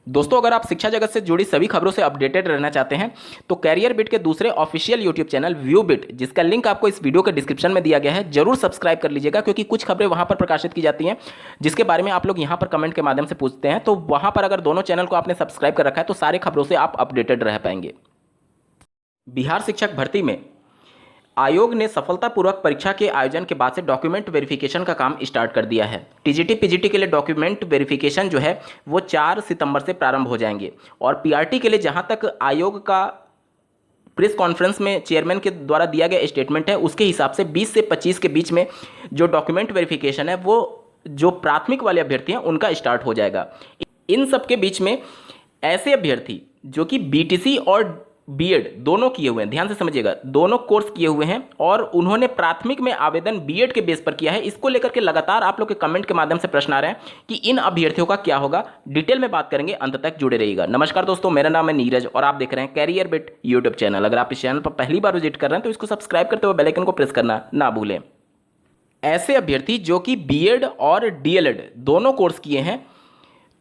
दोस्तों, अगर आप शिक्षा जगत से जुड़ी सभी खबरों से अपडेटेड रहना चाहते हैं तो कैरियर बिट के दूसरे official YouTube channel view bit, जिसका लिंक आपको इस वीडियो के डिस्क्रिप्शन में दिया गया है, जरूर सब्सक्राइब कर लीजिएगा, क्योंकि कुछ खबरें वहां पर प्रकाशित की जाती हैं जिसके बारे में आप लोग यहां पर कमेंट के माध्यम से पूछते हैं। तो वहां पर अगर दोनों चैनल को आपने सब्सक्राइब कर रखा है तो सारे खबरों से आप अपडेटेड रह पाएंगे। बिहार शिक्षक भर्ती में आयोग ने सफलतापूर्वक परीक्षा के आयोजन के बाद से डॉक्यूमेंट वेरिफिकेशन का काम स्टार्ट कर दिया है। टीजीटी पीजीटी के लिए डॉक्यूमेंट वेरिफिकेशन जो है वो 4 सितंबर से प्रारंभ हो जाएंगे और पीआरटी के लिए जहां तक आयोग का प्रेस कॉन्फ्रेंस में चेयरमैन के द्वारा दिया गया स्टेटमेंट है उसके हिसाब से 20 से 25 के बीच में जो डॉक्यूमेंट वेरिफिकेशन है वो जो प्राथमिक वाले अभ्यर्थी हैं उनका स्टार्ट हो जाएगा। इन सब के बीच में ऐसे अभ्यर्थी जो कि बीटीसी और बीएड दोनों किए हुए हैं, ध्यान से समझिएगा, दोनों कोर्स किए हुए हैं और उन्होंने प्राथमिक में आवेदन बीएड के बेस पर किया है, इसको लेकर के लगातार आप लोग के कमेंट के माध्यम से प्रश्न आ रहे हैं कि इन अभ्यर्थियों का क्या होगा। डिटेल में बात करेंगे, अंत तक जुड़े रहिएगा। नमस्कार दोस्तों, मेरा नाम है नीरज और आप देख रहे हैं कैरियर बिट यूट्यूब चैनल। अगर आप इस चैनल पर पहली बार विजिट कर रहे हैं तो इसको सब्सक्राइब करते हुए बेल आइकन को प्रेस करना ना भूलें। ऐसे अभ्यर्थी जो कि बीएड और डीएलएड दोनों कोर्स किए हैं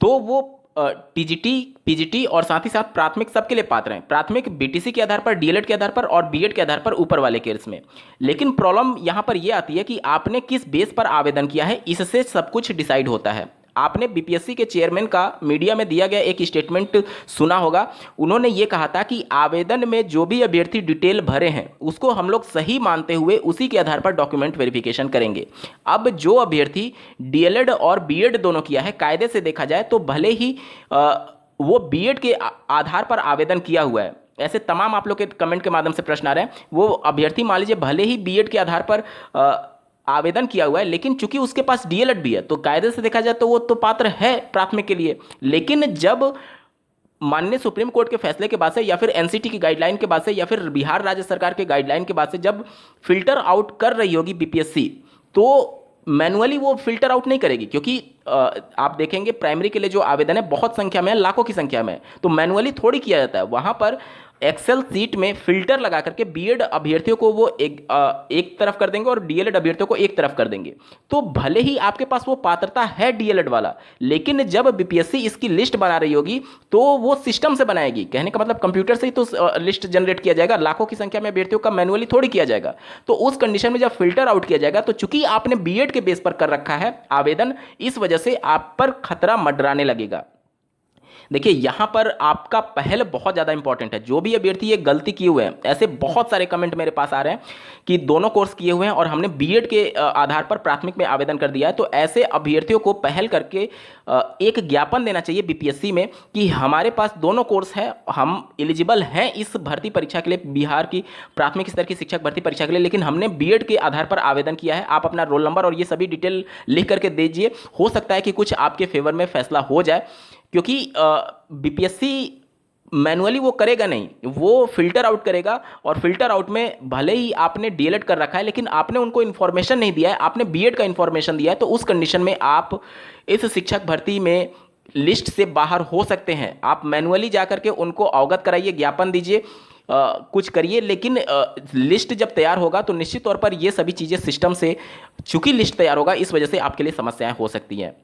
तो वो टीजीटी पीजीटी और साथ ही साथ प्राथमिक सबके लिए पात्र हैं। प्राथमिक बीटीसी के आधार पर, डीएलएड के आधार पर और बीएड के आधार पर ऊपर वाले केस में। लेकिन प्रॉब्लम यहां पर यह आती है कि आपने किस बेस पर आवेदन किया है, इससे सब कुछ डिसाइड होता है। आपने बीपीएससी के चेयरमैन का मीडिया में दिया गया एक स्टेटमेंट सुना होगा। उन्होंने ये कहा था कि आवेदन में जो भी अभ्यर्थी डिटेल भरे हैं उसको हम लोग सही मानते हुए उसी के आधार पर डॉक्यूमेंट वेरिफिकेशन करेंगे। अब जो अभ्यर्थी डीएलएड और बीएड दोनों किया है, कायदे से देखा जाए तो भले ही वो बीएड के आधार पर आवेदन किया हुआ है, ऐसे तमाम आप लोग के कमेंट के माध्यम से प्रश्न आ रहे हैं, वो अभ्यर्थी मान लीजिए भले ही बीएड के आधार पर आवेदन किया हुआ है लेकिन चूंकि उसके पास डीएलएड भी है तो कायदे से देखा जाए तो वो तो पात्र है प्राथमिक के लिए। लेकिन जब माननीय सुप्रीम कोर्ट के फैसले के बाद से या फिर एनसीटी की गाइडलाइन के बाद से या फिर बिहार राज्य सरकार के गाइडलाइन के बाद से जब फिल्टर आउट कर रही होगी बीपीएससी, तो मैनुअली वो फिल्टर आउट नहीं करेगी, क्योंकि आप देखेंगे प्राइमरी के लिए जो आवेदन है बहुत संख्या में है, लाखों की संख्या में, तो मैनुअली थोड़ी किया जाता है। वहां पर एक्सेल सीट में फिल्टर लगा करके बीएड अभ्यर्थियों को वो एक तरफ कर देंगे और डीएलएड अभ्यर्थियों को एक तरफ कर देंगे। तो भले ही आपके पास वो पात्रता है डीएलएड वाला, लेकिन जब बीपीएससी इसकी लिस्ट बना रही होगी तो वो सिस्टम से बनाएगी। कहने का मतलब कंप्यूटर से ही तो लिस्ट जनरेट किया जाएगा, लाखों की संख्या में अभ्यर्थियों का मैनुअली थोड़ी किया जाएगा। तो उस कंडीशन में जब फिल्टर आउट किया जाएगा तो चूंकि आपने बीएड के बेस पर कर रखा है आवेदन, इस वजह से आप पर खतरा मंडराने लगेगा। देखिए, यहां पर आपका पहल बहुत ज़्यादा इंपॉर्टेंट है। जो भी अभ्यर्थी ये गलती किए हुए हैं, ऐसे बहुत सारे कमेंट मेरे पास आ रहे हैं कि दोनों कोर्स किए हुए हैं और हमने बीएड के आधार पर प्राथमिक में आवेदन कर दिया है, तो ऐसे अभ्यर्थियों को पहल करके एक ज्ञापन देना चाहिए बीपीएससी में कि हमारे पास दोनों कोर्स है, हम एलिजिबल हैं इस भर्ती परीक्षा के लिए, बिहार की प्राथमिक स्तर की शिक्षक भर्ती परीक्षा के लिए, लेकिन हमने बीएड के आधार पर आवेदन किया है। आप अपना रोल नंबर और ये सभी डिटेल लिख करके दीजिए, हो सकता है कि कुछ आपके फेवर में फैसला हो जाए, क्योंकि बीपीएससी मैनुअली वो करेगा नहीं, वो फिल्टर आउट करेगा और फिल्टर आउट में भले ही आपने डीएलएड कर रखा है लेकिन आपने उनको इन्फॉर्मेशन नहीं दिया है, आपने बीएड का इन्फॉर्मेशन दिया है, तो उस कंडीशन में आप इस शिक्षक भर्ती में लिस्ट से बाहर हो सकते हैं। आप मैनुअली जाकर के उनको अवगत कराइए, ज्ञापन दीजिए, कुछ करिए, लेकिन लिस्ट जब तैयार होगा तो निश्चित तौर पर ये सभी चीज़ें सिस्टम से, चूंकि लिस्ट तैयार होगा इस वजह से आपके लिए समस्याएं हो सकती हैं।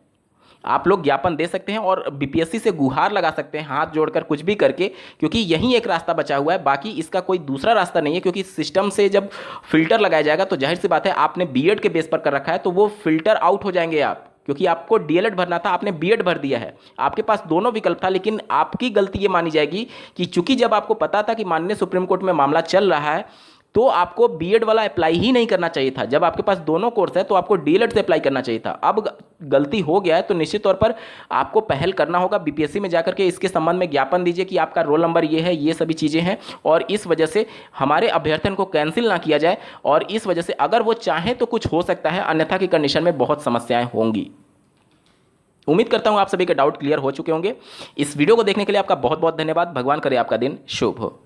आप लोग ज्ञापन दे सकते हैं और बीपीएससी से गुहार लगा सकते हैं, हाथ जोड़कर कुछ भी करके, क्योंकि यही एक रास्ता बचा हुआ है, बाकी इसका कोई दूसरा रास्ता नहीं है। क्योंकि सिस्टम से जब फिल्टर लगाया जाएगा तो जाहिर सी बात है, आपने बीएड के बेस पर कर रखा है तो वो फिल्टर आउट हो जाएंगे आप, क्योंकि आपको डीएलएड भरना था, आपने बीएड भर दिया है, आपके पास दोनों विकल्प था। लेकिन आपकी गलती ये मानी जाएगी कि चूंकि जब आपको पता था कि माननीय सुप्रीम कोर्ट में मामला चल रहा है तो आपको बीएड वाला अप्लाई ही नहीं करना चाहिए था। जब आपके पास दोनों कोर्स है तो आपको डीएलएड से अप्लाई करना चाहिए था। अब गलती हो गया है तो निश्चित तौर पर आपको पहल करना होगा, बीपीएससी में जाकर के इसके संबंध में ज्ञापन दीजिए कि आपका रोल नंबर ये है, ये सभी चीज़ें हैं और इस वजह से हमारे अभ्यर्थन को कैंसिल ना किया जाए। और इस वजह से अगर वो चाहें तो कुछ हो सकता है, अन्यथा की कंडीशन में बहुत समस्याएं होंगी। उम्मीद करता हूं आप सभी के डाउट क्लियर हो चुके होंगे। इस वीडियो को देखने के लिए आपका बहुत बहुत धन्यवाद। भगवान करे आपका दिन शुभ हो।